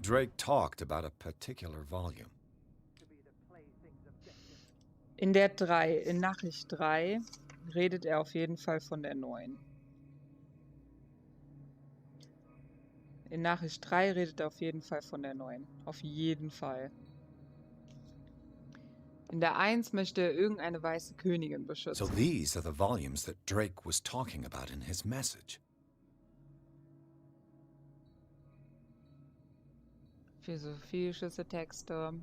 Drake talked about a particular volume. In Nachricht 3 redet er auf jeden Fall von der 9. In Nachricht 3 redet er auf jeden Fall von der 9. Auf jeden Fall. In der 1 möchte er irgendeine weiße Königin beschützen. So these are the volumes that Drake was talking about in his message. Philosophische Texte.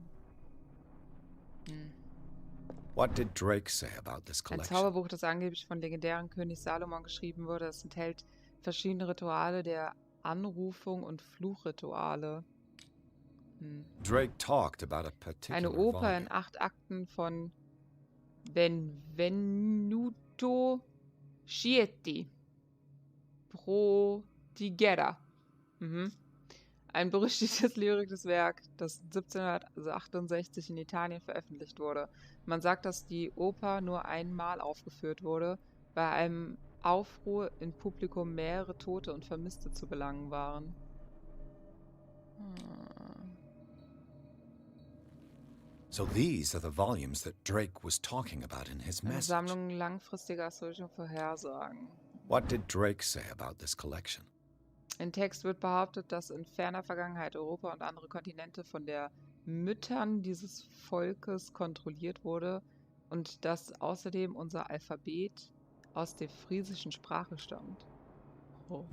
What did Drake say about this Ein collection? Zauberbuch, das angeblich von legendären König Salomon geschrieben wurde. Es enthält verschiedene Rituale der Anrufung und Fluchrituale. Drake talked about a particular Eine Oper in volume. 8 Akten von Benvenuto Schieti. Prodigera. Ein berüchtigtes lyrisches Werk, das 1768 in Italien veröffentlicht wurde. Man sagt, dass die Oper nur einmal aufgeführt wurde, bei einem Aufruhr im Publikum mehrere Tote und Vermisste zu belangen waren. So these are the volumes that Drake was talking about in his Eine message. Sammlung langfristiger astrologischer Vorhersagen. What did Drake say about this collection? Im Text wird behauptet, dass in ferner Vergangenheit Europa und andere Kontinente von der Müttern dieses Volkes kontrolliert wurde und dass außerdem unser Alphabet aus der friesischen Sprache stammt.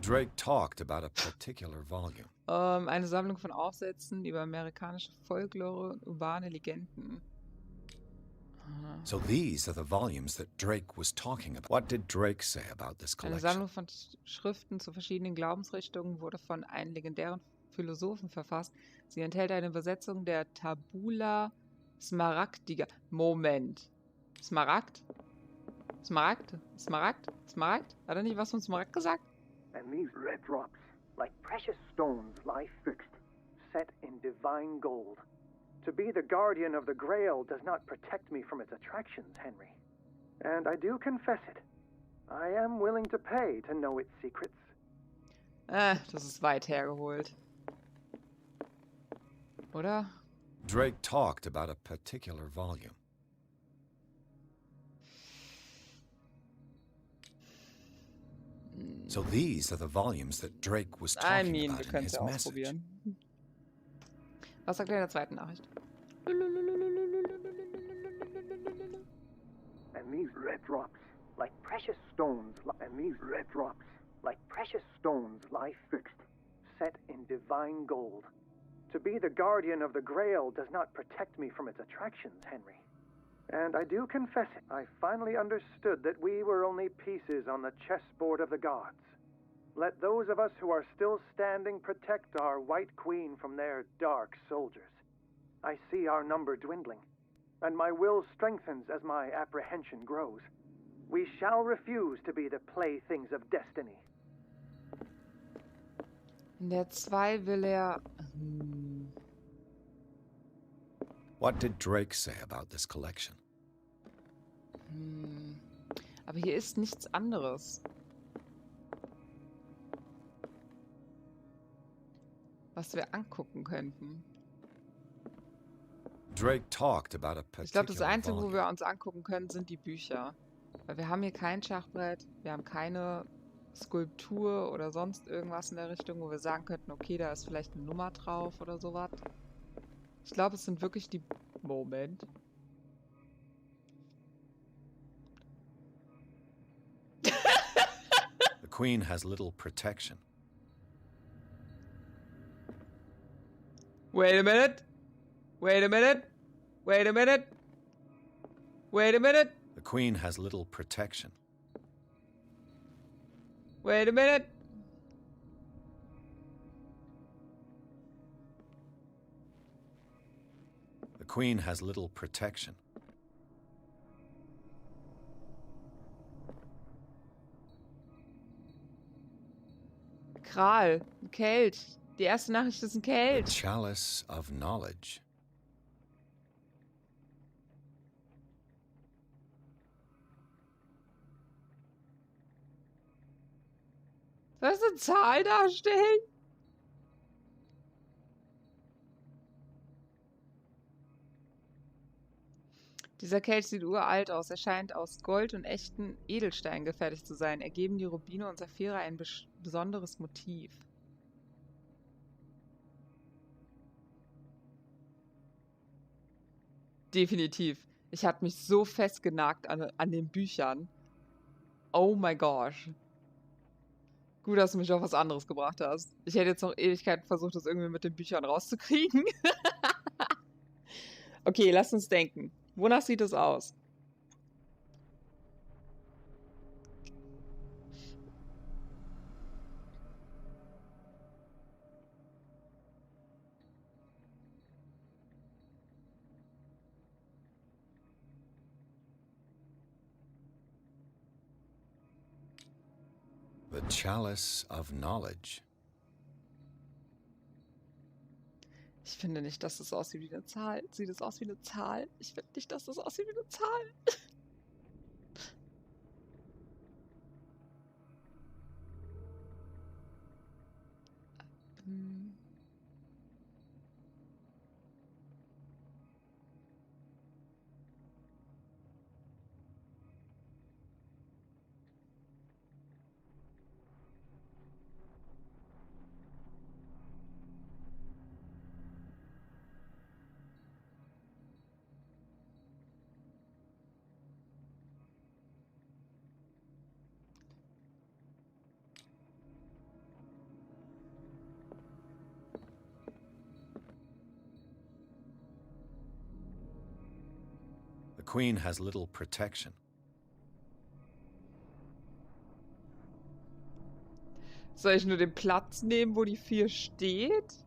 Drake talked about a particular volume. Eine Sammlung von Aufsätzen über amerikanische Folklore und urbane Legenden. So these are the volumes that Drake was talking about. What did Drake say about this Eine collection? Sammlung von Schriften zu verschiedenen Glaubensrichtungen wurde von einem legendären Philosophen verfasst. Sie enthält eine Übersetzung der Tabula Smaragdiga. Moment. Smaragd? Smaragd? Smaragd? Smaragd? Hat er nicht was von Smaragd gesagt? And these red drops, like precious stones, lie fixed, set in divine gold. To be the guardian of the Grail does not protect me from its attractions, Henry. And I do confess it. I am willing to pay to know its secrets. Das ist weit hergeholt. Oder? Drake talked about a particular volume. So these are the volumes that Drake was talking wir about in können es his ja message. ausprobieren. Was sagt er in der zweiten Nachricht? And these red drops, like precious stones, lie fixed, set in divine gold. To be the guardian of the Grail does not protect me from its attractions, Henry. And I do confess it. I finally understood that we were only pieces on the chessboard of the gods. Let those of us who are still standing protect our White Queen from their dark soldiers. I see our number dwindling, and my will strengthens as my apprehension grows. We shall refuse to be the playthings of destiny. In der 2 will er... What did Drake say about this collection? Aber hier ist nichts anderes. Was wir angucken könnten. Drake talked about a Ich glaube, particular das Einzige, wo volume. wir uns angucken können, sind die Bücher. Weil wir haben hier kein Schachbrett, wir haben keine Skulptur oder sonst irgendwas in der Richtung, wo wir sagen könnten, okay, da ist vielleicht eine Nummer drauf oder sowas. Ich glaube, es sind wirklich die... Moment. The Queen has little protection. Wait a minute. Wait a minute. Wait a minute. Wait a minute. The Queen has little protection. Wait a minute. The Queen has little protection. Kral. Ein Kelch. Die erste Nachricht ist ein The Kelch. chalice of knowledge. Soll das eine Zahl darstellen? Dieser Kelch sieht uralt aus. Er scheint aus Gold und echten Edelsteinen gefertigt zu sein. Ergeben die Rubine und Saphire ein besonderes Motiv. Definitiv. Ich habe mich so festgenagt an den Büchern. Oh my gosh. Gut, dass du mich auf was anderes gebracht hast. Ich hätte jetzt noch Ewigkeiten versucht, das irgendwie mit den Büchern rauszukriegen. Okay, lass uns denken. Wonach sieht es aus? The chalice of knowledge. Ich finde nicht, dass es aussieht wie eine Zahl. Sieht es aus wie eine Zahl? Ich finde nicht, dass es aussieht wie eine Zahl. The queen has little protection. Soll ich nur den Platz nehmen, wo die 4 steht?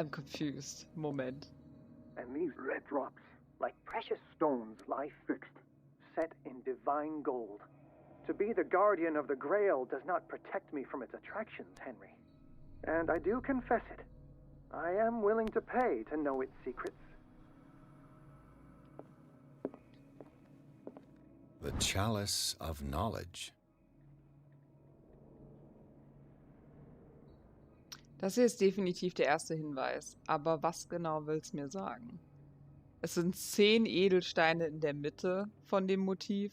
I'm confused. Moment. And these red drops, like precious stones, lie fixed, set in divine gold. To be the guardian of the Grail does not protect me from its attractions, Henry. And I do confess it. I am willing to pay to know its secrets. The chalice of knowledge. Das hier ist definitiv der erste Hinweis. Aber was genau will es mir sagen? Es sind 10 Edelsteine in der Mitte von dem Motiv.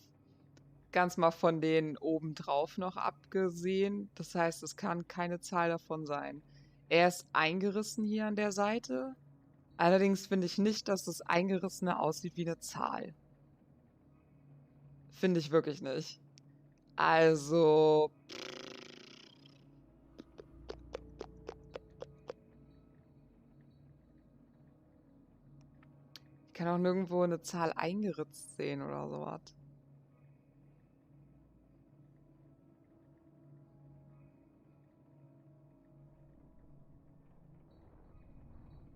Ganz mal von denen obendrauf noch abgesehen. Das heißt, es kann keine Zahl davon sein. Er ist eingerissen hier an der Seite. Allerdings finde ich nicht, dass das Eingerissene aussieht wie eine Zahl. Finde ich wirklich nicht. Also... Ich kann auch nirgendwo eine Zahl eingeritzt sehen oder sowas.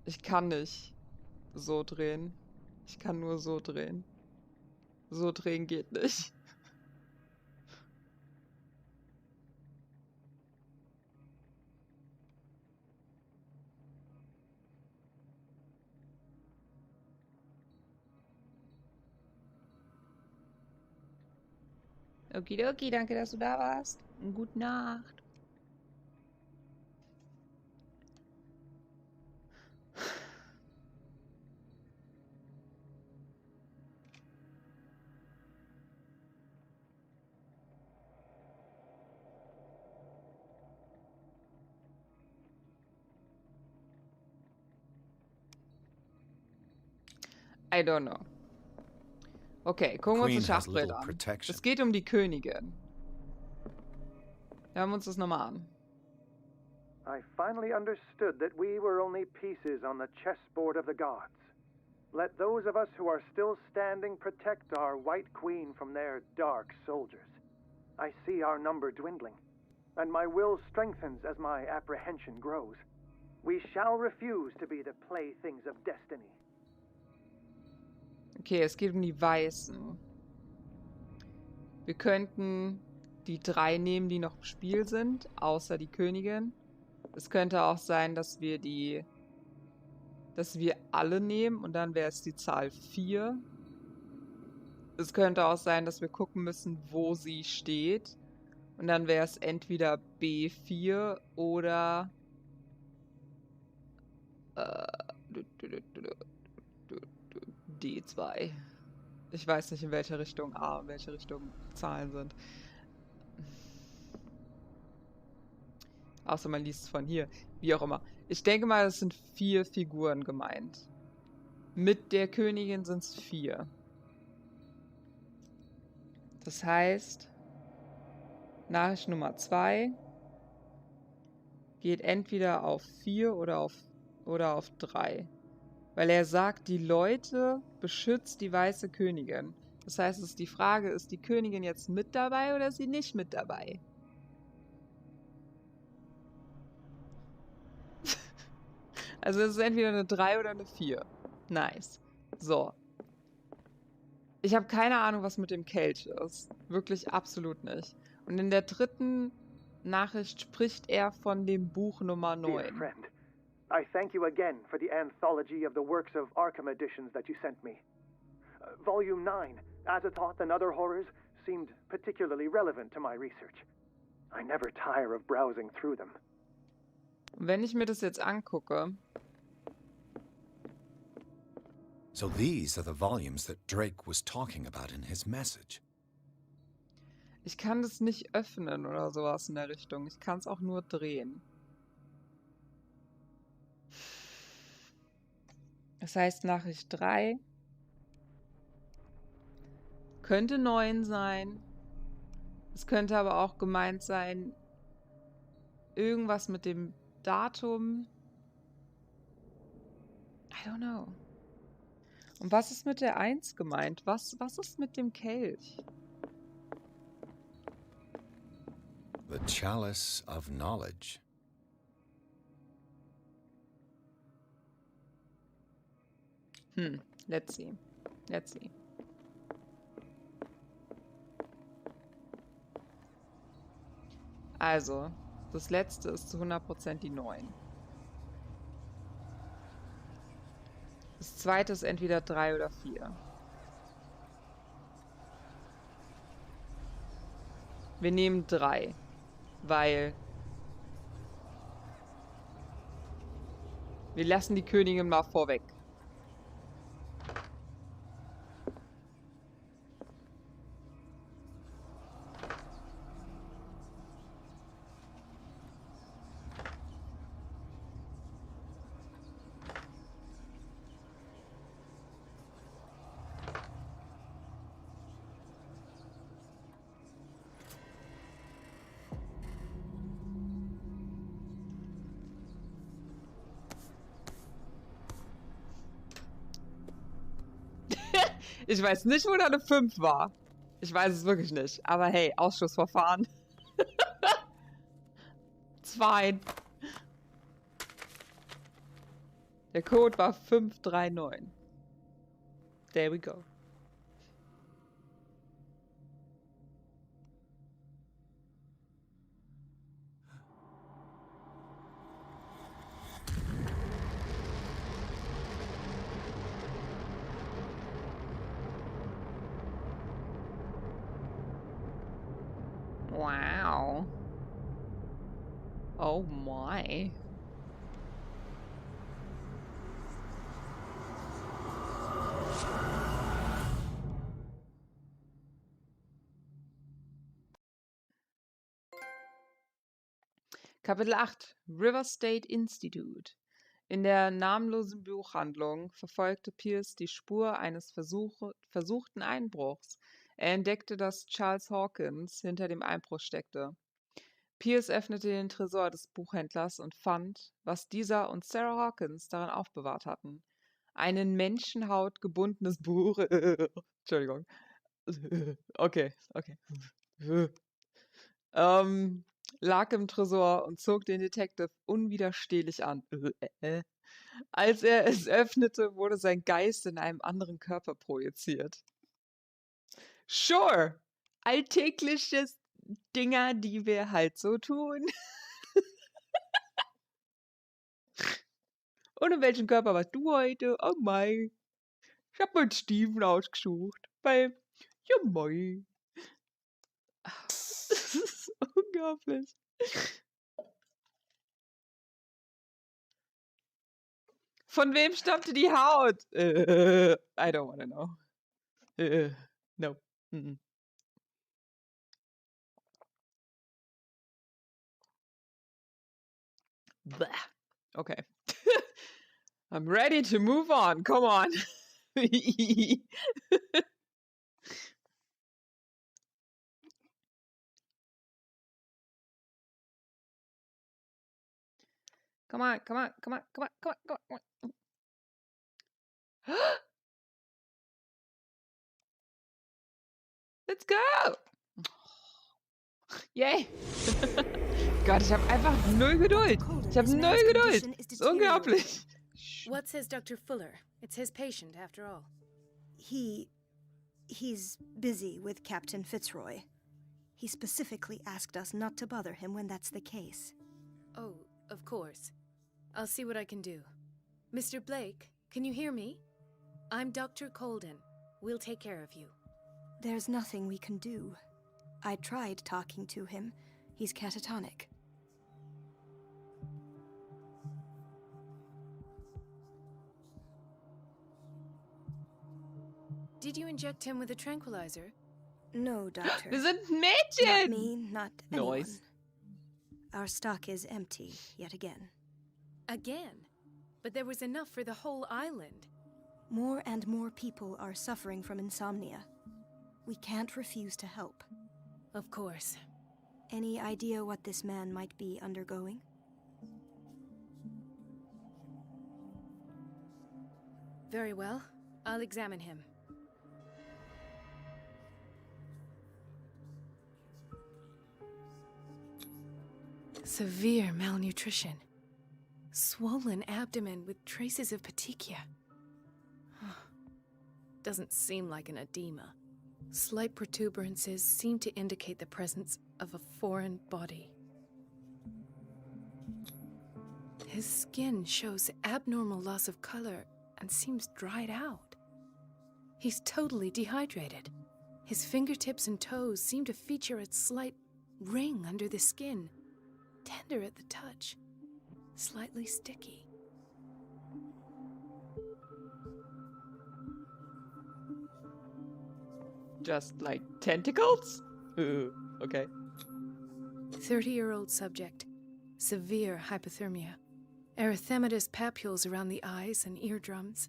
Ich kann nicht so drehen. Ich kann nur so drehen. So drehen geht nicht. Okidoki, danke, dass du da warst. Und gute Nacht. I don't know. Okay, gucken wir uns das Schachbrett an. Es geht um die Königin. Hören wir uns das nochmal an. I finally understood that we were only pieces on the chessboard of the gods. Let those of us who are still standing protect our White Queen from their dark soldiers. I see our number dwindling, and my will strengthens as my apprehension grows. We shall refuse to be the playthings of destiny. Okay, es geht um die Weißen. Wir könnten die 3 nehmen, die noch im Spiel sind, außer die Königin. Es könnte auch sein, dass wir die dass wir alle nehmen und dann wäre es die Zahl 4. Es könnte auch sein, dass wir gucken müssen, wo sie steht. Und dann wäre es entweder B4 oder D2. Ich weiß nicht, in welche Richtung A, in welche Richtung Zahlen sind. Außer man liest es von hier. Wie auch immer. Ich denke mal, es sind 4 Figuren gemeint. Mit der Königin sind es 4. Das heißt, Nachricht Nummer 2 geht entweder auf 4 oder auf 3. Weil er sagt, die Leute beschützt die weiße Königin. Das heißt, es ist die Frage, ist die Königin jetzt mit dabei oder ist sie nicht mit dabei? Also es ist entweder eine 3 oder eine 4. Nice. So. Ich habe keine Ahnung, was mit dem Kelch ist. Wirklich absolut nicht. Und in der dritten Nachricht spricht er von dem Buch Nummer Dear 9. friend, I thank you again for the anthology of the works of Arkham editions that you sent me. Volume 9, Azathoth and Other Horrors, seemed particularly relevant to my research. I never tire of browsing through them. Und wenn ich mir das jetzt angucke, So these are the volumes that Drake was talking about in his message. ich kann das nicht öffnen oder sowas in der Richtung. Ich kann es auch nur drehen. Das heißt, Nachricht 3 könnte 9 sein. Es könnte aber auch gemeint sein, irgendwas mit dem Datum. I don't know. Und was ist mit der 1 gemeint? Was ist mit dem Kelch? The chalice of knowledge. Let's see. Let's see. Also, das letzte ist zu 100% die 9. Das zweite ist entweder 3 oder 4. Wir nehmen 3, weil wir lassen die Königin mal vorweg. Ich weiß nicht, wo da eine 5 war. Ich weiß es wirklich nicht. Aber hey, Ausschussverfahren. 2. Der Code war 539. There we go. Wow. Oh my. Kapitel 8 River State Institute. In der namenlosen Buchhandlung verfolgte Pierce die Spur eines versuchten Einbruchs. Er entdeckte, dass Charles Hawkins hinter dem Einbruch steckte. Pierce öffnete den Tresor des Buchhändlers und fand, was dieser und Sarah Hawkins darin aufbewahrt hatten. Ein in Menschenhaut gebundenes Buch. Entschuldigung. Okay. Lag im Tresor und zog den Detective unwiderstehlich an. Als er es öffnete, wurde sein Geist in einem anderen Körper projiziert. Sure, alltägliches Dinger, die wir halt so tun. Und in welchem Körper warst du heute? Oh mein. Ich hab meinen Steven ausgesucht. Weil, ja moi. Das ist unglaublich. Von wem stammte die Haut? I don't wanna know. No. Mm-mm. Blah. Okay. I'm ready to move on. Come on. Come on, come on, come on, come on, come on, come on, come on. Let's go! Yay! Gott, ich habe einfach null Geduld. Ich habe null Geduld. Das ist unglaublich. What says Dr. Fuller? It's his patient, after all. He's busy with Captain Fitzroy. He specifically asked us not to bother him when that's the case. Oh, of course. I'll see what I can do. Mr. Blake, can you hear me? I'm Dr. Colden. We'll take care of you. There's nothing we can do. I tried talking to him. He's catatonic. Did you inject him with a tranquilizer? No, Doctor. Wir sind Not Mädchen! me, not anyone. Noise. Our stock is empty, yet again. Again? But there was enough for the whole island. More and more people are suffering from insomnia. We can't refuse to help. Of course. Any idea what this man might be undergoing? Very well. I'll examine him. Severe malnutrition. Swollen abdomen with traces of petechia. Doesn't seem like an edema. Slight protuberances seem to indicate the presence of a foreign body. His skin shows abnormal loss of color and seems dried out. He's totally dehydrated. His fingertips and toes seem to feature a slight ring under the skin, tender at the touch, slightly sticky. Just like tentacles? Okay. 30-year-old subject. Severe hypothermia. Erythematous papules around the eyes and eardrums.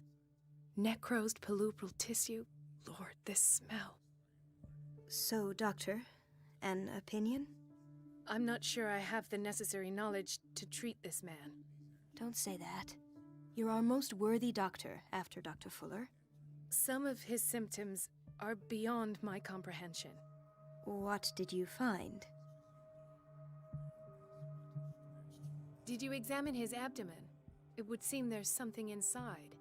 Necrosed palpebral tissue. Lord, this smell. So, Doctor, an opinion? I'm not sure I have the necessary knowledge to treat this man. Don't say that. You're our most worthy doctor after Dr. Fuller. Some of his symptoms are beyond my comprehension. What did you find? Did you examine his abdomen? It would seem there's something inside.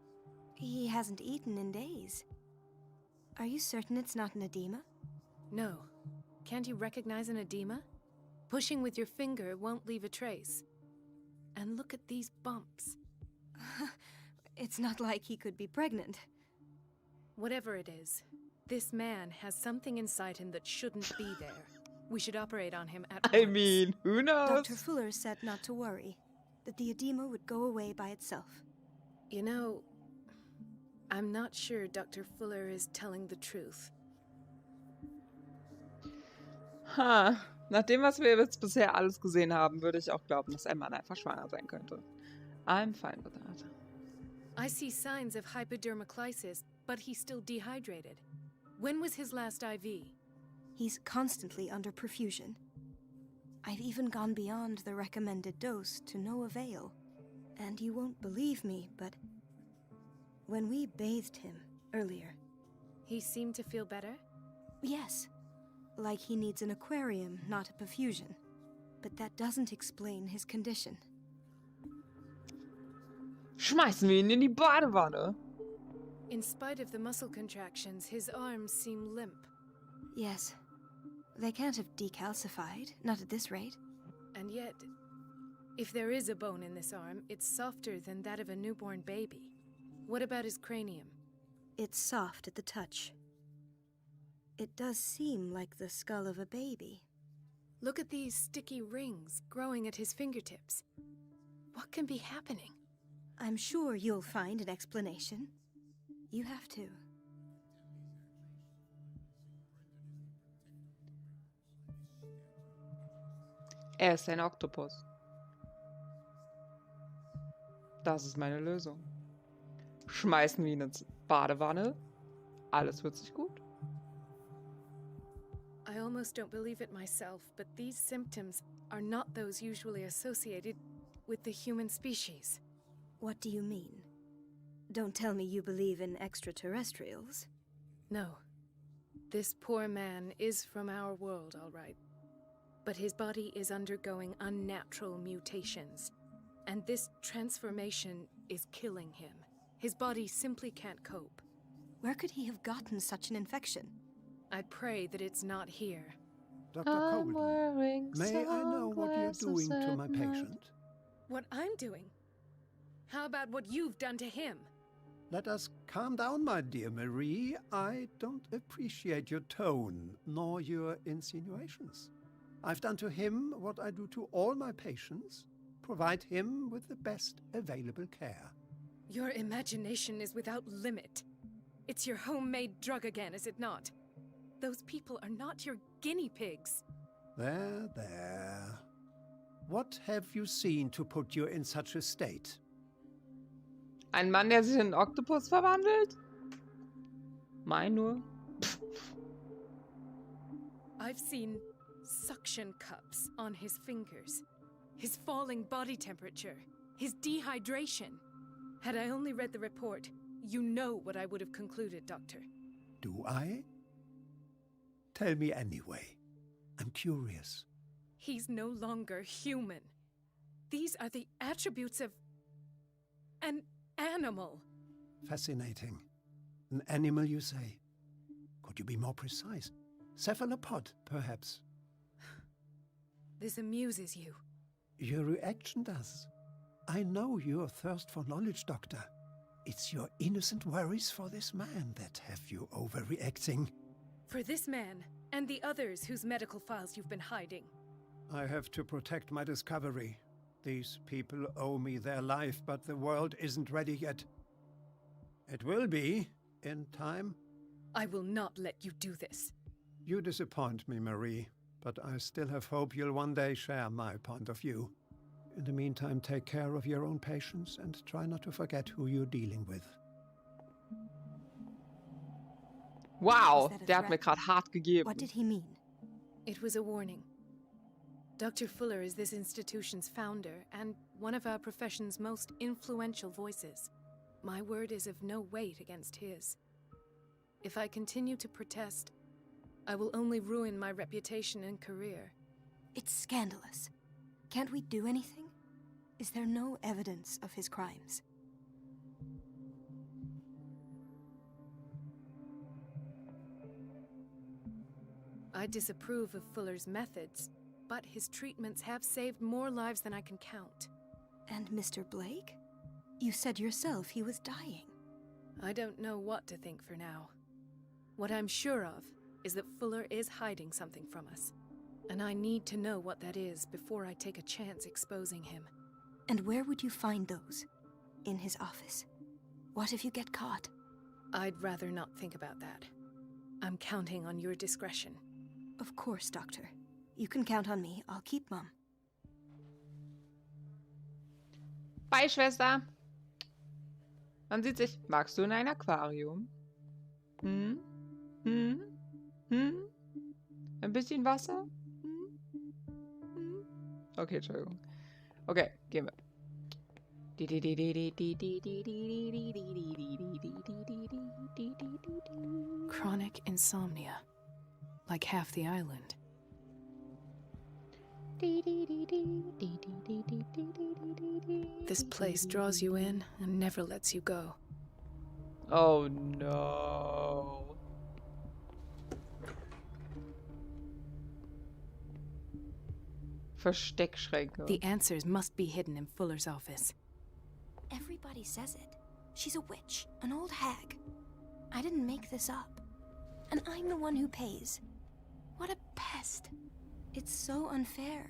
He hasn't eaten in days. Are you certain it's not an edema? No. Can't you recognize an edema? Pushing with your finger won't leave a trace. And look at these bumps. It's not like he could be pregnant. Whatever it is, this man has something inside him that shouldn't be there. We should operate on him at I once. mean, who knows? Dr. Fuller said not to worry, that the edema would go away by itself. You know, I'm not sure Dr. Fuller is telling the truth. Nach dem, was wir jetzt bisher alles gesehen haben, würde ich auch glauben, dass ein Mann einfach schwanger sein könnte. I'm fine with that. I see signs of hypodermoclysis, but he's still dehydrated. When was his last IV? He's constantly under perfusion. I've even gone beyond the recommended dose to no avail. And you won't believe me, but when we bathed him earlier... He seemed to feel better? Yes, like he needs an aquarium, not a perfusion. But that doesn't explain his condition. Schmeißen wir ihn in die Badewanne. In spite of the muscle contractions, his arms seem limp. Yes. They can't have decalcified, not at this rate. And yet, If there is a bone in this arm, it's softer than that of a newborn baby. What about his cranium? It's soft at the touch. It does seem like the skull of a baby. Look at these sticky rings growing at his fingertips. What can be happening? I'm sure you'll find an explanation. You have to. Er ist ein Oktopus. Das ist meine Lösung. Schmeißen wir ihn ins Badewanne. Alles wird sich gut. I almost don't believe it myself, but these symptoms are not those usually associated with the human species. What do you mean? Don't tell me you believe in extraterrestrials. No. This poor man is from our world, all right. But his body is undergoing unnatural mutations. And this transformation is killing him. His body simply can't cope. Where could he have gotten such an infection? I pray that it's not here. Dr. Colding, may I know what you're doing to my patient? What I'm doing? How about what you've done to him? Let us calm down, my dear Marie. I don't appreciate your tone, nor your insinuations. I've done to him what I do to all my patients. Provide him with the best available care. Your imagination is without limit. It's your homemade drug again, is it not? Those people are not your guinea pigs. There, there. What have you seen to put you in such a state? Ein Mann, der sich in einen Oktopus verwandelt? Mein nur. I've seen suction cups on his fingers, his falling body temperature, his dehydration. Had I only read the report, you know what I would have concluded, Doctor. Do I? Tell me anyway. I'm curious. He's no longer human. These are the attributes of an animal. Fascinating. An animal, you say? Could you be more precise? Cephalopod, perhaps? This amuses you. Your reaction does. I know your thirst for knowledge, Doctor. It's your innocent worries for this man that have you overreacting. For this man, and the others whose medical files you've been hiding. I have to protect my discovery. These people owe me their life, but the world isn't ready yet. It will be, in time. I will not let you do this. You disappoint me, Marie, but I still have hope you'll one day share my point of view. In the meantime, take care of your own patients and try not to forget who you're dealing with. Wow, Was that a der hat mir threat? gerade hart gegeben. What did he mean? It was a warning. Dr. Fuller is this institution's founder and one of our profession's most influential voices. My word is of no weight against his. If I continue to protest, I will only ruin my reputation and career. It's scandalous. Can't we do anything? Is there no evidence of his crimes? I disapprove of Fuller's methods, but his treatments have saved more lives than I can count. And Mr. Blake? You said yourself he was dying. I don't know what to think for now. What I'm sure of is that Fuller is hiding something from us. And I need to know what that is before I take a chance exposing him. And where would you find those? In his office? What if you get caught? I'd rather not think about that. I'm counting on your discretion. Of course, Doctor. You can count on me. I'll keep Mum. Bye, Schwester. Man sieht sich. Magst du in ein Aquarium? Hm? Hm? Hm? Ein bisschen Wasser? Hm? Hm? Okay, Entschuldigung. Okay, gehen wir. Chronic insomnia. Like half the island. This place draws you in and never lets you go. Oh no. Versteckschränke. The answers must be hidden in Fuller's office. Everybody says it. She's a witch, an old hag. I didn't make this up. And I'm the one who pays. What a pest. It's so unfair.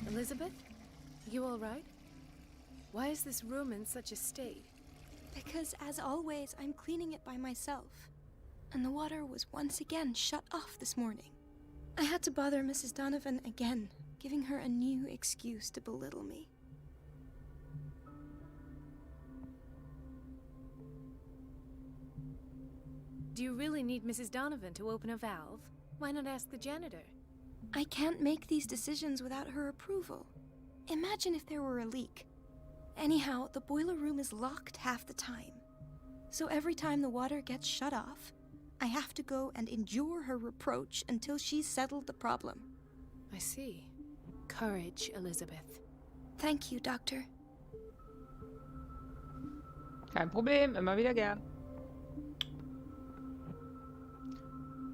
Elizabeth? You all right? Why is this room in such a state? Because, as always, I'm cleaning it by myself. And the water was once again shut off this morning. I had to bother Mrs. Donovan again, giving her a new excuse to belittle me. Do you really need Mrs. Donovan to open a valve? Why not ask the janitor? I can't make these decisions without her approval. Imagine if there were a leak. Anyhow, the boiler room is locked half the time. So every time the water gets shut off, I have to go and endure her reproach until she's settled the problem. I see. Courage, Elizabeth. Thank you, Doctor. Kein Problem, immer wieder gern.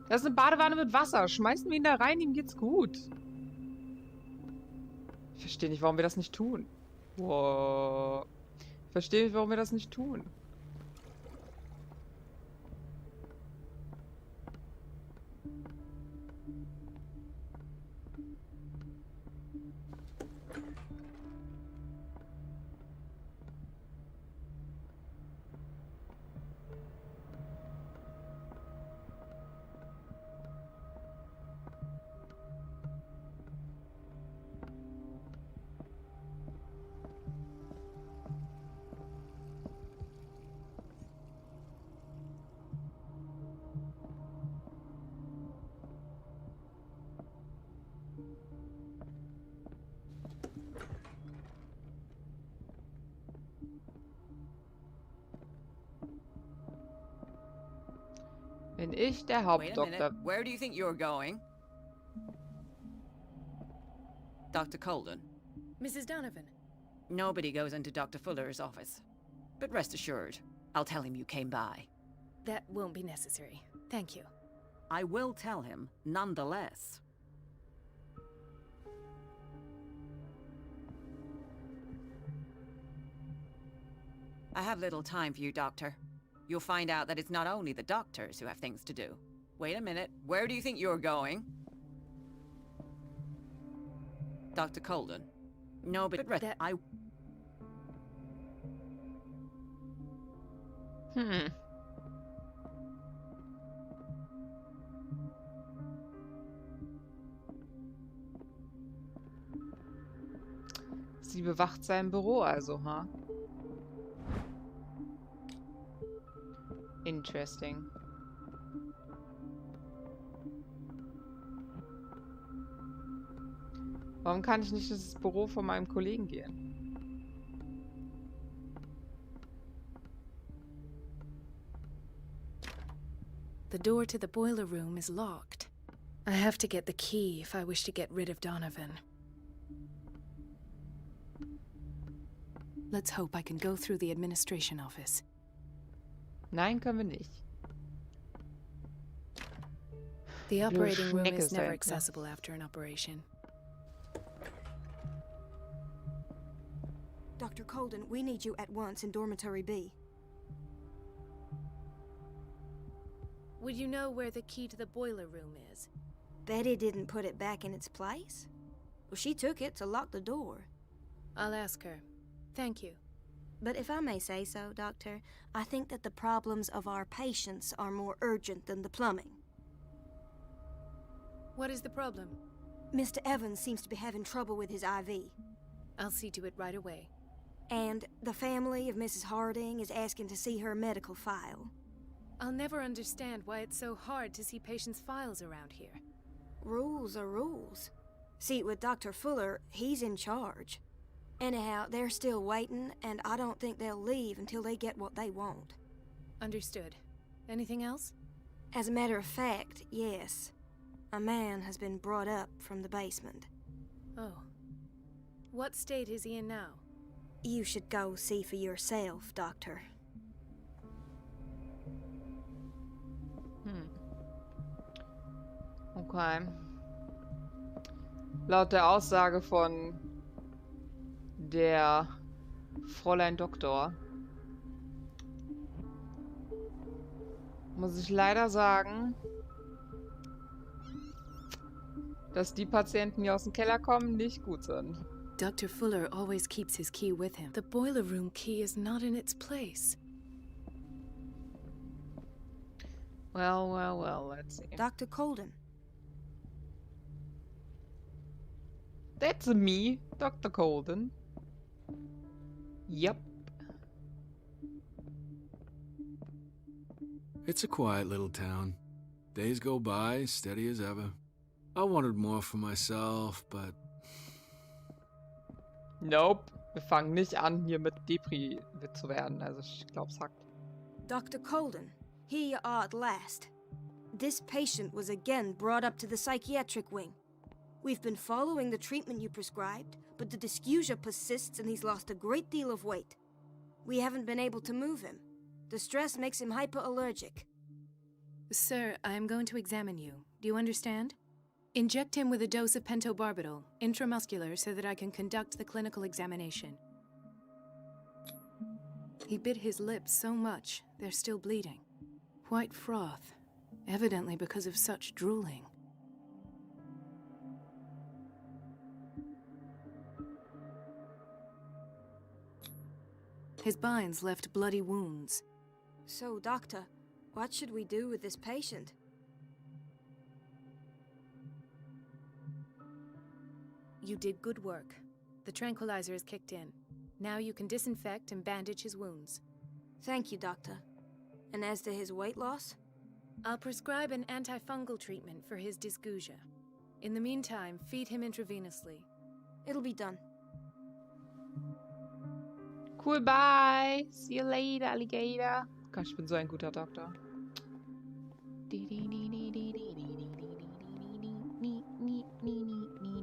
Das ist eine Badewanne mit Wasser. Schmeißen wir ihn da rein, ihm geht's gut. Ich verstehe nicht, warum wir das nicht tun. Wow. Ich verstehe nicht, warum wir das nicht tun. Bin ich der Wait a Hauptdoktor? minute. Where do you think you're going? Dr. Colden. Mrs. Donovan. Nobody goes into Dr. Fuller's office. But rest assured, I'll tell him you came by. That won't be necessary. Thank you. I will tell him, nonetheless. I have little time for you, Doctor. You'll find out that it's not only the doctors who have things to do. Wait a minute. Where do you think you're going? Dr. Colden. No, but That- I... Sie bewacht sein Büro also, ha? Interesting. Warum kann ich nicht ins Büro von meinem Kollegen gehen? The door to the boiler room is locked. I have to get the key if I wish to get rid of Donovan. Let's hope I can go through the administration office. Nein, können wir nicht. The operating room Schnecke is never sein, ja. accessible after an operation. Dr. Colden, we need you at once in Dormitory B. Would you know where the key to the boiler room is? Betty didn't put it back in its place. Well, she took it to lock the door. I'll ask her. Thank you. But if I may say so, Doctor, I think that the problems of our patients are more urgent than the plumbing. What is the problem? Mr. Evans seems to be having trouble with his IV. I'll see to it right away. And the family of Mrs. Harding is asking to see her medical file. I'll never understand why it's so hard to see patients' files around here. Rules are rules. See, with Dr. Fuller, he's in charge. Anyhow, they're still waiting, and I don't think they'll leave until they get what they want. Understood. Anything else? As a matter of fact, yes. A man has been brought up from the basement. Oh. What state is he in now? You should go see for yourself, Doctor. Okay. Laut der Aussage von der Fräulein Doktor muss ich leider sagen, dass die Patienten, die aus dem Keller kommen, nicht gut sind. Dr. Fuller always keeps his key with him. The boiler room key is not in its place. Well, let's see. Dr. Colden. That's me, Dr. Colden. Yep. It's a quiet little town. Days go by, steady as ever. I wanted more for myself, but... Nope. Wir fangen nicht an, hier mit Depri zu werden. Also ich glaube, es hackt. Dr. Colden, here you are at last. This patient was again brought up to the psychiatric wing. We've been following the treatment you prescribed, but the dysgeusia persists and he's lost a great deal of weight. We haven't been able to move him. The stress makes him hyperallergic. Sir, I am going to examine you. Do you understand? Inject him with a dose of pentobarbital, intramuscular, so that I can conduct the clinical examination. He bit his lips so much, they're still bleeding. White froth, evidently because of such drooling. His binds left bloody wounds. So, Doctor, what should we do with this patient? You did good work. The tranquilizer is kicked in. Now you can disinfect and bandage his wounds. Thank you, Doctor. And as to his weight loss? I'll prescribe an antifungal treatment for his dysgeusia. In the meantime, feed him intravenously. It'll be done. Cool, bye. See you later, Alligator. Gott, ich bin so ein guter Doktor.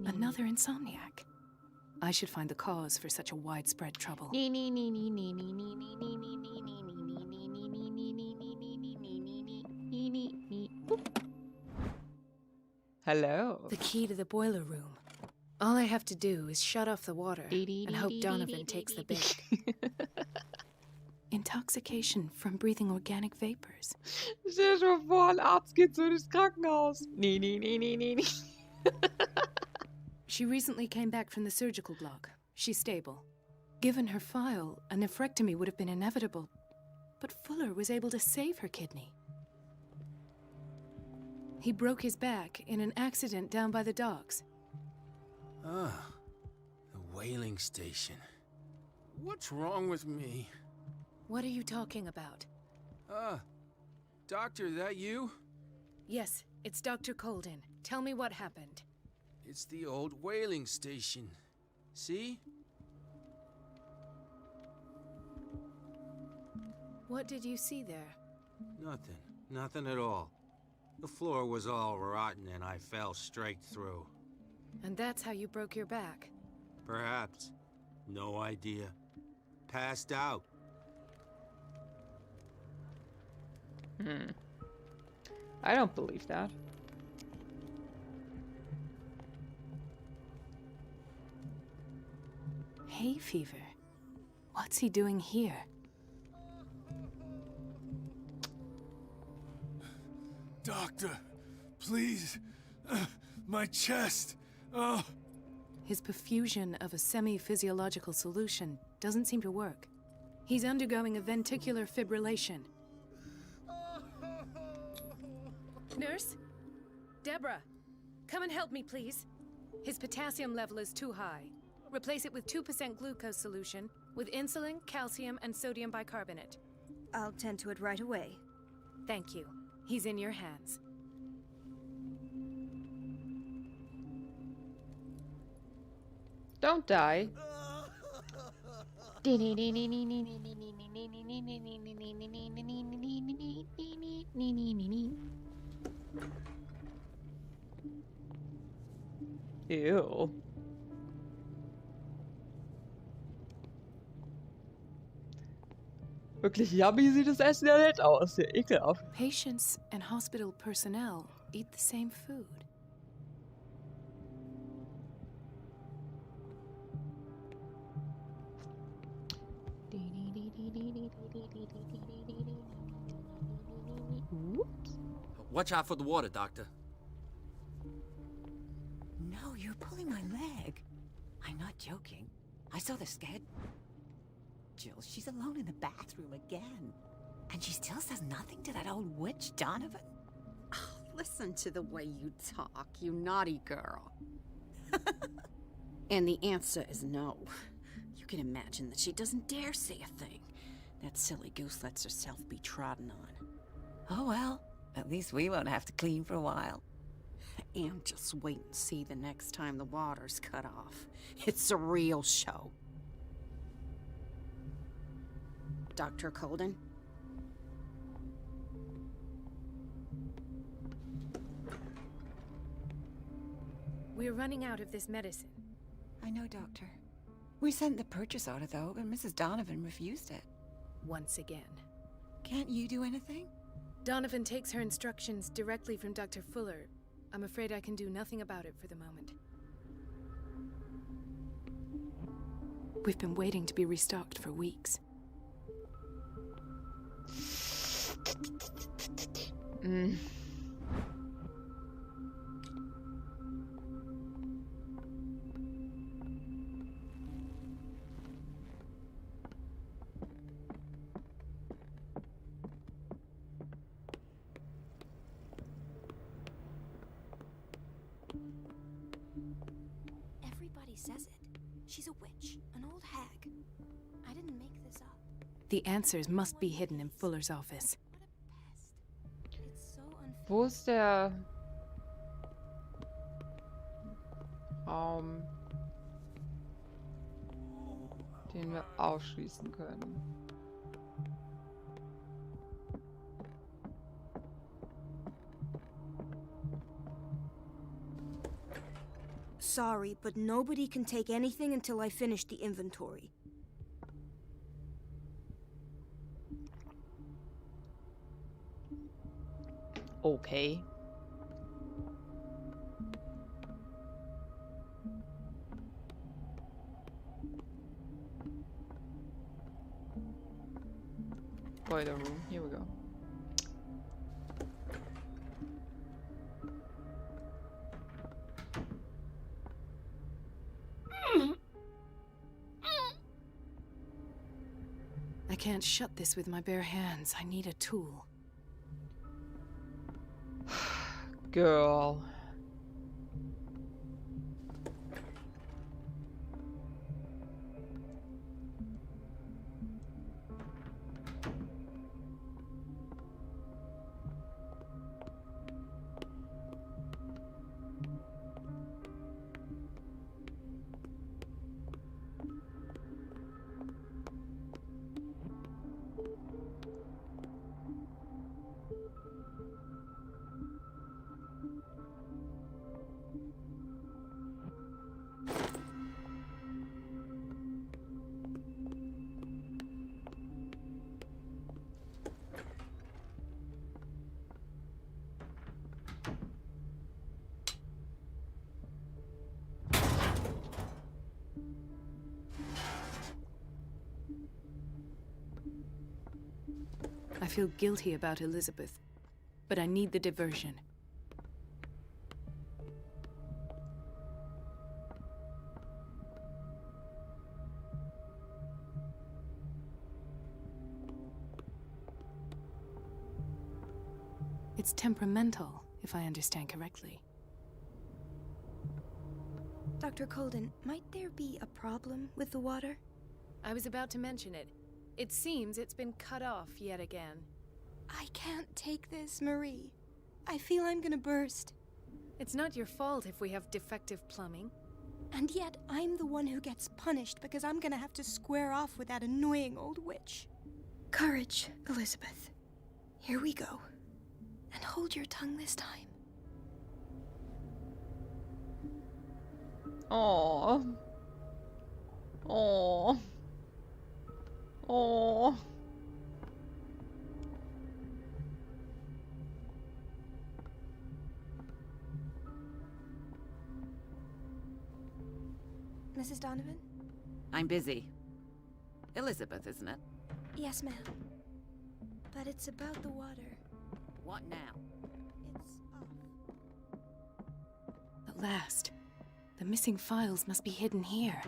Another insomniac. I should find the cause for such a widespread trouble. Hello. The key to the boiler room. All I have to do is shut off the water and hope Donovan takes the bait. Intoxication from breathing organic vapors. Stell dir schon vor, ein Arzt geht so durchs Krankenhaus. Nee. She recently came back from the surgical block. She's stable. Given her file, a nephrectomy would have been inevitable. But Fuller was able to save her kidney. He broke his back in an accident down by the docks. Ah, the whaling station. What's wrong with me? What are you talking about? Doctor, that you? Yes, it's Dr. Colden. Tell me what happened. It's the old whaling station. See? What did you see there? Nothing at all. The floor was all rotten and I fell straight through. And that's how you broke your back? Perhaps. No idea. Passed out. I don't believe that. Hay fever. What's he doing here? Doctor, please. My chest. Oh. His perfusion of a semi-physiological solution doesn't seem to work. He's undergoing a ventricular fibrillation. Nurse? Deborah, come and help me, please. His potassium level is too high. Replace it with 2% glucose solution with insulin, calcium, and sodium bicarbonate. I'll tend to it right away. Thank you. He's in your hands. Don't die. Ew. Wirklich yummy sieht das Essen ja nicht aus. Sehr ekelhaft. Patients and hospital personnel eat the same food. Oops. Watch out for the water, Doctor. No, you're pulling my leg. I'm not joking. I saw the scared... Jill, she's alone in the bathroom again. And she still says nothing to that old witch, Donovan. Oh, listen to the way you talk, you naughty girl. And the answer is no. You can imagine that she doesn't dare say a thing. That silly goose lets herself be trodden on. Oh well, at least we won't have to clean for a while. And just wait and see the next time the water's cut off. It's a real show. Dr. Colden? We're running out of this medicine. I know, Doctor. We sent the purchase order, though, and Mrs. Donovan refused it. Once again. Can't you do anything? Donovan takes her instructions directly from Dr. Fuller. I'm afraid I can do nothing about it for the moment. We've been waiting to be restocked for weeks. Everybody says it. She's a witch, an old hag. I didn't make this up. The answers must be hidden in Fuller's office. What a pest. It's so unfair. Wo ist der Raum, den wir ausschließen können? Sorry, but nobody can take anything until I finish the inventory. Okay. Boiler room, here we go. I can't shut this with my bare hands. I need a tool. Girl. I feel guilty about Elizabeth, but I need the diversion. It's temperamental, if I understand correctly. Dr. Colden, might there be a problem with the water? I was about to mention it. It seems it's been cut off yet again. I can't take this, Marie. I feel I'm gonna burst. It's not your fault if we have defective plumbing. And yet, I'm the one who gets punished because I'm gonna have to square off with that annoying old witch. Courage, Elizabeth. Here we go. And hold your tongue this time. Oh. Oh. Oh. Mrs. Donovan? I'm busy. Elizabeth, isn't it? Yes, ma'am. But it's about the water. What now? It's off. At last. The missing files must be hidden here.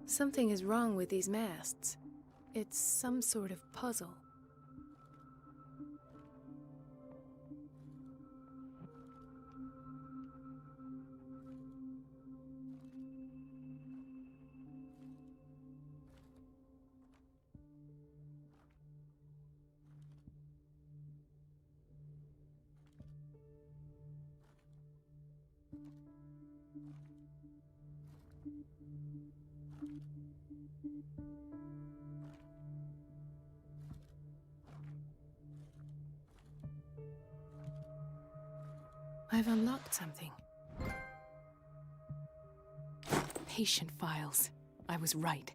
Something is wrong with these masts. It's some sort of puzzle. I've unlocked something. Patient files. I was right.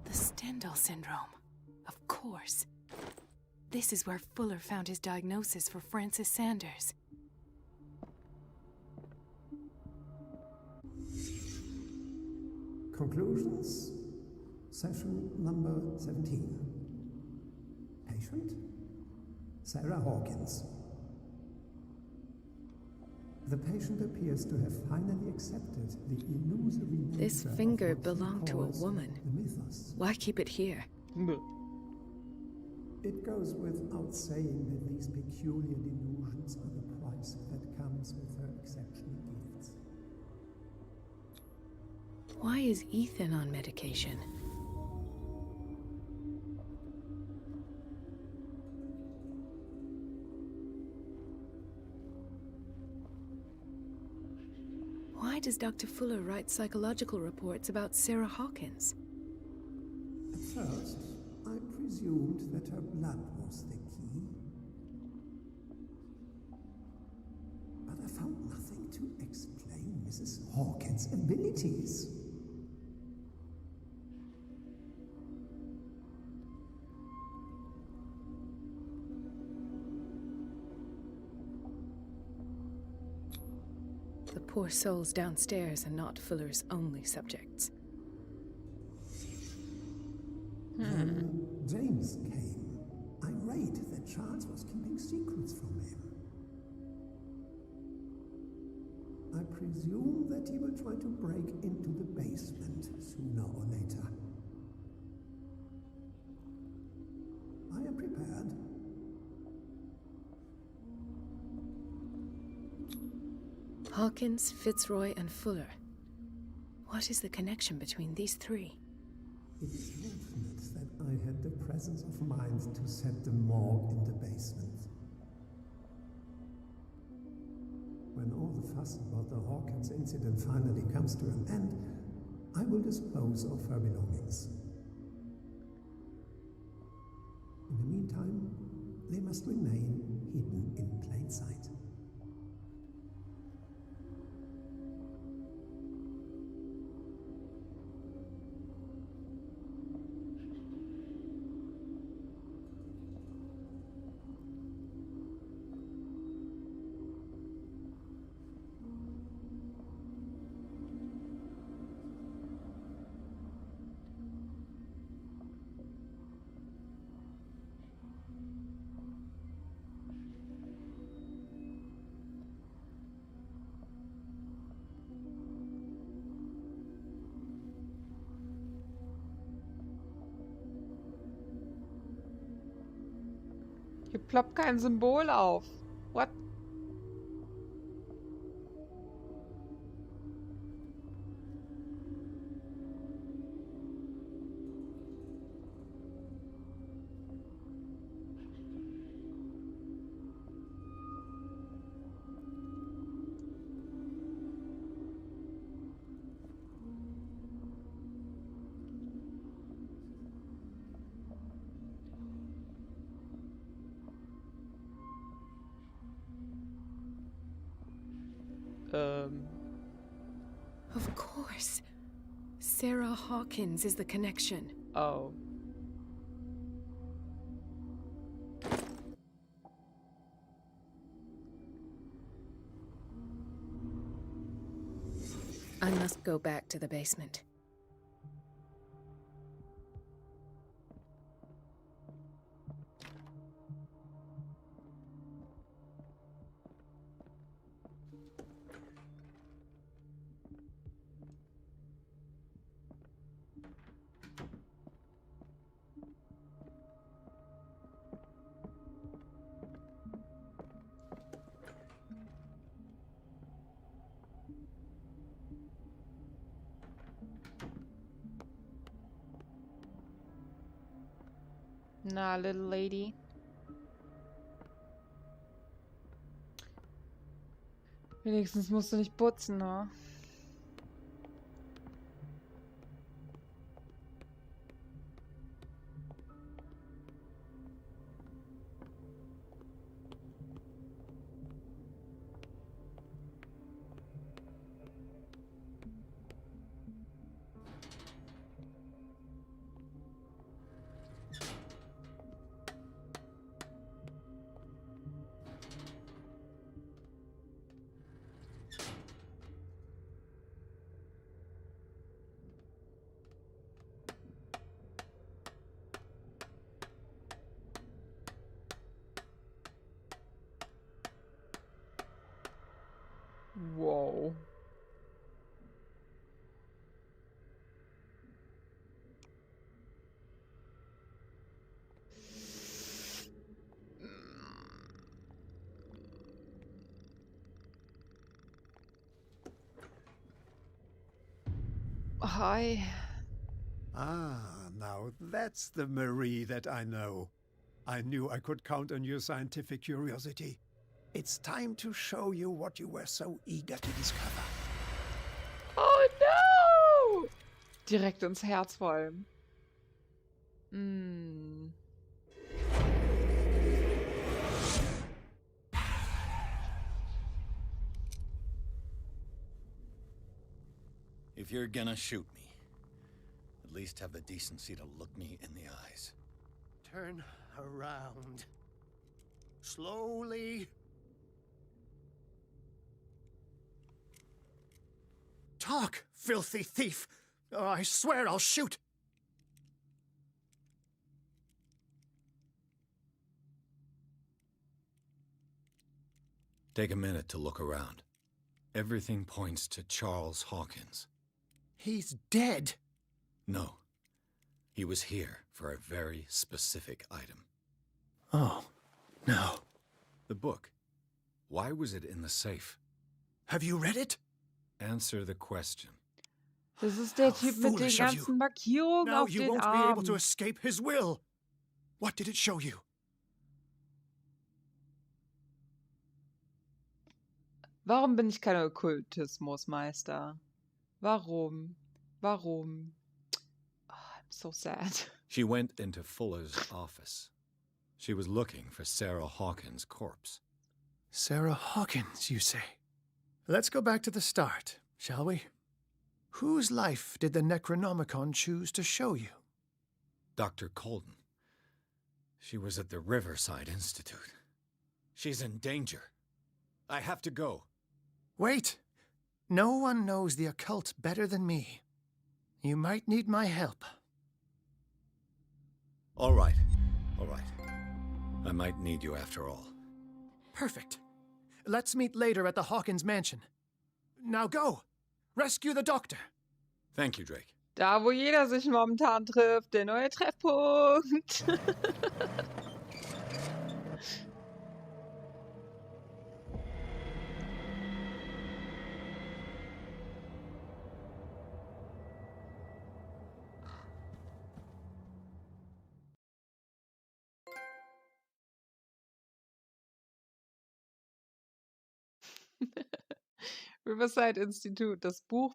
The Stendhal syndrome. Of course. This is where Fuller found his diagnosis for Francis Sanders. Conclusions. Session number 17. Patient? Sarah Hawkins. The patient appears to have finally accepted the illusory nature This of finger what he belonged to a calls woman. the mythos. Why keep it here? It goes without saying that these peculiar delusions are the price that comes with her exceptional gifts. Why is Ethan on medication? Why does Dr. Fuller write psychological reports about Sarah Hawkins? At first, I presumed that her blood was the key. But I found nothing to explain Mrs. Hawkins' abilities. The poor souls downstairs are not Fuller's only subjects. Then James came, irate that Charles was keeping secrets from him. I presume that he will try to break into the basement sooner or later. I am prepared. Hawkins, Fitzroy, and Fuller. What is the connection between these three? It is fortunate that I had the presence of mind to set the morgue in the basement. When all the fuss about the Hawkins incident finally comes to an end, I will dispose of her belongings. In the meantime, they must remain hidden in plain sight. Hier ploppt kein Symbol auf. What? Of course. Sarah Hawkins is the connection. Oh. I must go back to the basement. Na, little lady. Wenigstens musst du nicht putzen, ne? Whoa. Hi. Ah, now that's the Marie that I know. I knew I could count on your scientific curiosity. It's time to show you what you were so eager to discover. Oh no! Direkt ins Herz fallen. Mm. If you're gonna shoot me, at least have the decency to look me in the eyes. Turn around. Slowly. Talk, filthy thief! Oh, I swear I'll shoot! Take a minute to look around. Everything points to Charles Hawkins. He's dead! No. He was here for a very specific item. Oh, no. The book. Why was it in the safe? Have you read it? Answer the question. Das ist der How Typ mit den foolish of you. ganzen Markierungen Now auf you den won't be able to Armen. escape his will. What did it show you? Warum bin ich kein Okkultismusmeister? Warum? Warum? Oh, I'm so sad. She went into Fuller's office. She was looking for Sarah Hawkins' corpse. Sarah Hawkins, you say? Let's go back to the start, shall we? Whose life did the Necronomicon choose to show you? Dr. Colden. She was at the Riverside Institute. She's in danger. I have to go. Wait. No one knows the occult better than me. You might need my help. All right. All right. I might need you after all. Perfect. Let's meet later at the Hawkins mansion. Now go. Rescue the doctor. Thank you, Drake. Da, wo jeder sich momentan trifft, der neue Treffpunkt. Riverside Institute, das Buch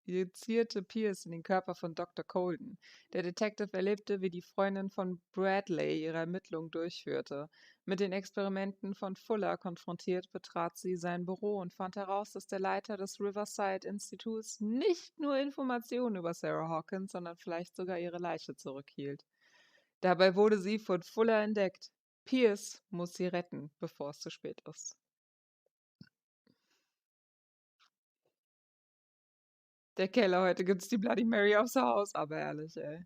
injizierte Pierce in den Körper von Dr. Colden. Der Detective erlebte, wie die Freundin von Bradley ihre Ermittlungen durchführte. Mit den Experimenten von Fuller konfrontiert, betrat sie sein Büro und fand heraus, dass der Leiter des Riverside-Instituts nicht nur Informationen über Sarah Hawkins, sondern vielleicht sogar ihre Leiche zurückhielt. Dabei wurde sie von Fuller entdeckt. Pierce muss sie retten, bevor es zu spät ist. Der Keller, heute gibt's die Bloody Mary aufs Haus, aber ehrlich, ey.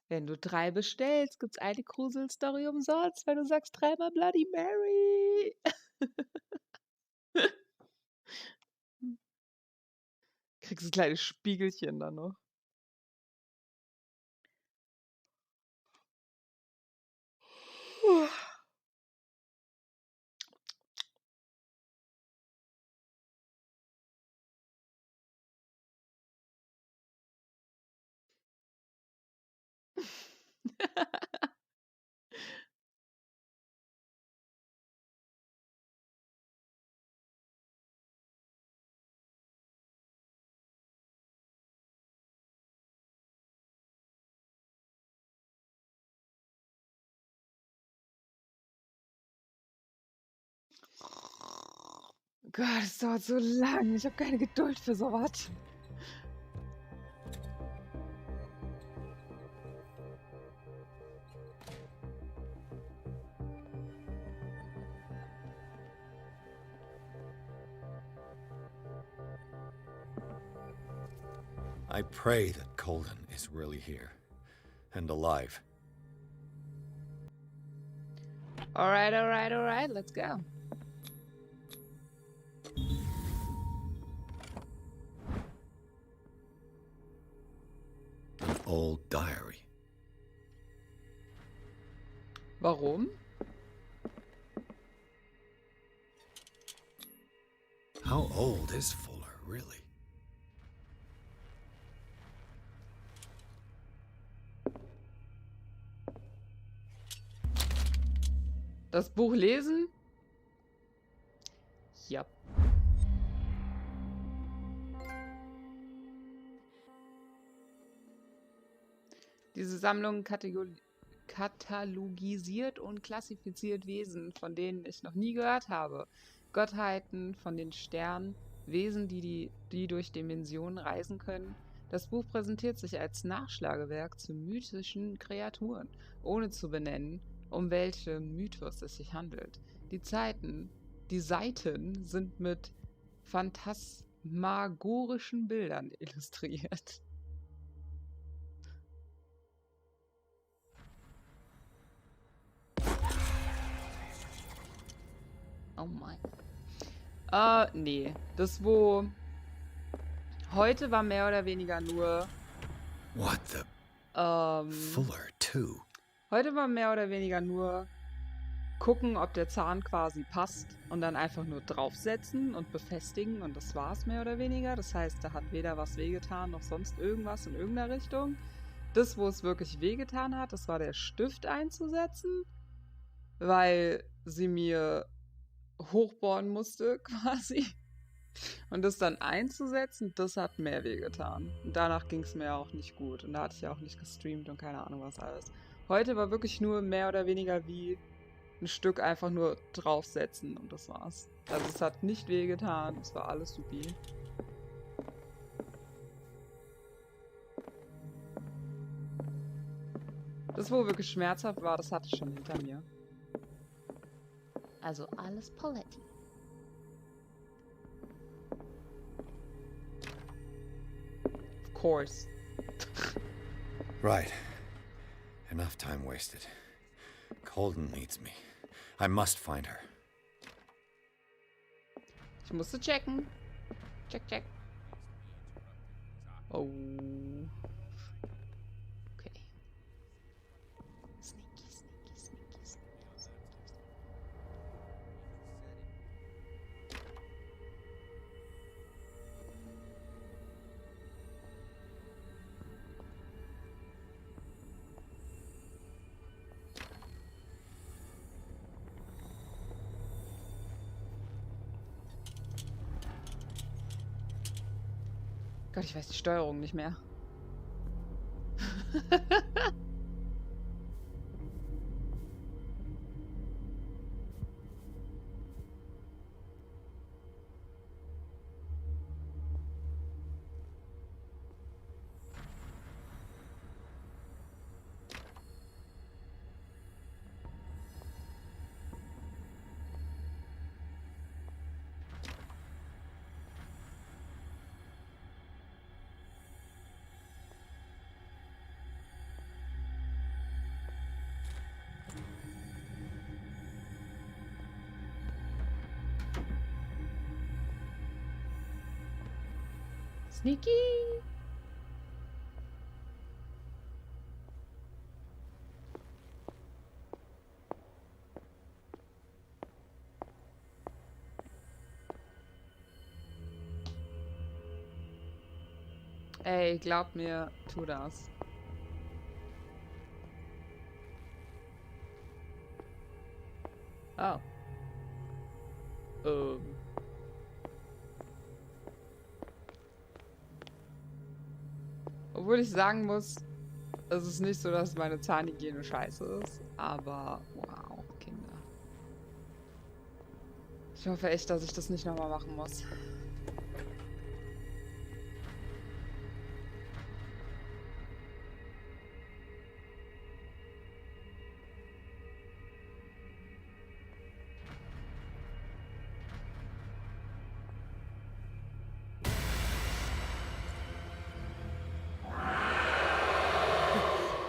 Wenn du 3 bestellst, gibt's eine Gruselstory umsonst, wenn du sagst 3-mal Bloody Mary. Kriegst ein kleines Spiegelchen dann noch. Gott, es dauert so lang. Ich habe keine Geduld für sowas. I pray that Colden is really here and alive. All right, let's go. An old diary. Warum? How old is Fuller, really? Das Buch lesen? Ja. Diese Sammlung katalogisiert und klassifiziert Wesen, von denen ich noch nie gehört habe. Gottheiten von den Sternen, Wesen, die durch Dimensionen reisen können. Das Buch präsentiert sich als Nachschlagewerk zu mythischen Kreaturen, ohne zu benennen, um welche Mythos es sich handelt. Die Seiten sind mit phantasmagorischen Bildern illustriert. Oh mein. Nee. Heute war mehr oder weniger nur... What the... Fuller, too. Heute war mehr oder weniger nur gucken, ob der Zahn quasi passt und dann einfach nur draufsetzen und befestigen und das war's mehr oder weniger. Das heißt, da hat weder was wehgetan noch sonst irgendwas in irgendeiner Richtung. Das, wo es wirklich wehgetan hat, das war der Stift einzusetzen, weil sie mir hochbohren musste quasi. Und das dann einzusetzen, das hat mehr wehgetan. Und danach ging es mir auch nicht gut. Und da hatte ich ja auch nicht gestreamt und keine Ahnung was alles. Heute war wirklich nur mehr oder weniger wie ein Stück einfach nur draufsetzen und das war's. Also es hat nicht wehgetan, es war alles supi. Das, wo wirklich schmerzhaft war, das hatte ich schon hinter mir. Also alles Paletti. Of course. Right. Enough time wasted. Colden needs me. I must find her. Ich musste checken. Check. Oh. Okay. Sneaky. Gott, ich weiß die Steuerung nicht mehr. Sneaky. Ey, glaub mir, tu das. Oh. Obwohl ich sagen muss, es ist nicht so, dass meine Zahnhygiene scheiße ist, aber wow, Kinder. Ich hoffe echt, dass ich das nicht nochmal machen muss.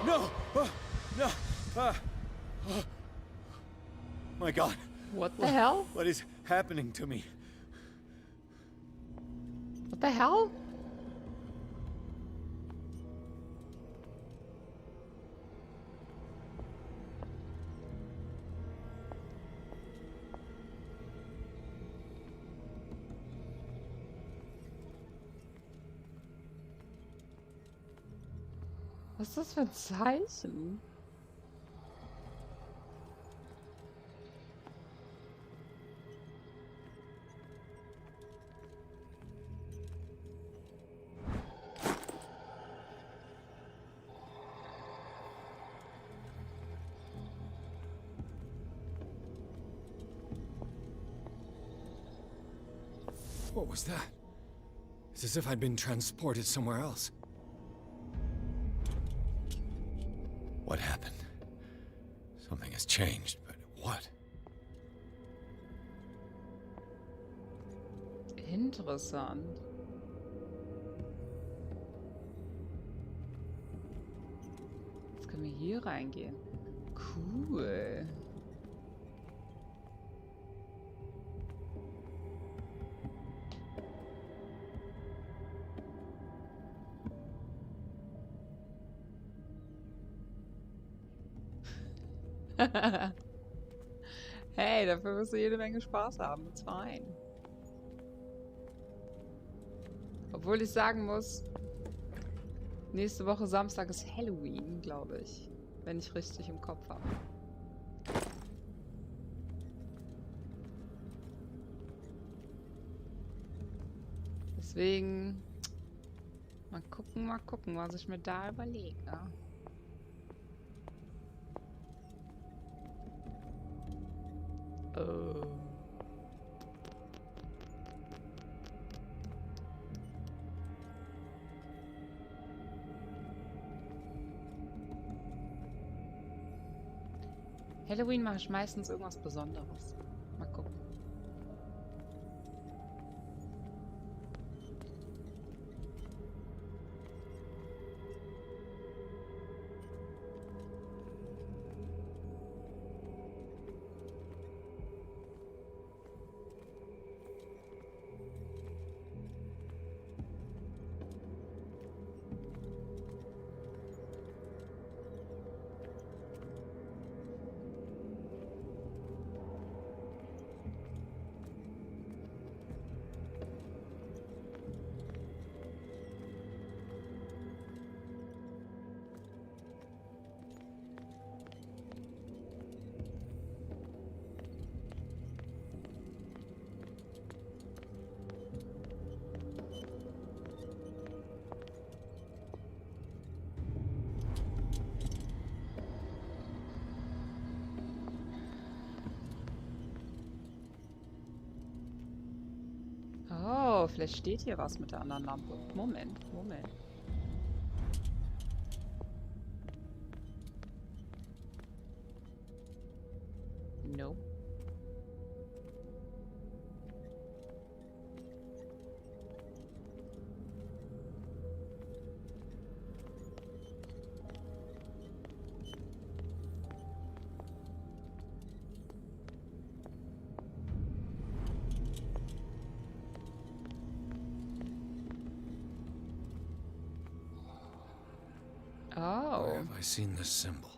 No! No! My God. What the hell? What is happening to me? What the hell? Was ist das für ein Zeichen? What was that? It's as if I'd been transported somewhere else. What happened? Something has changed, but what? Interessant. Jetzt können wir hier reingehen. Cool. Hey, dafür wirst du jede Menge Spaß haben. It's fine. Obwohl ich sagen muss, nächste Woche Samstag ist Halloween, glaube ich. Wenn ich richtig im Kopf habe. Deswegen mal gucken, was ich mir da überlege. Halloween mache ich meistens irgendwas Besonderes. Mal gucken. vielleicht steht hier was mit der anderen Lampe. Moment, Moment. Nope. Where Oh. have I seen this symbol?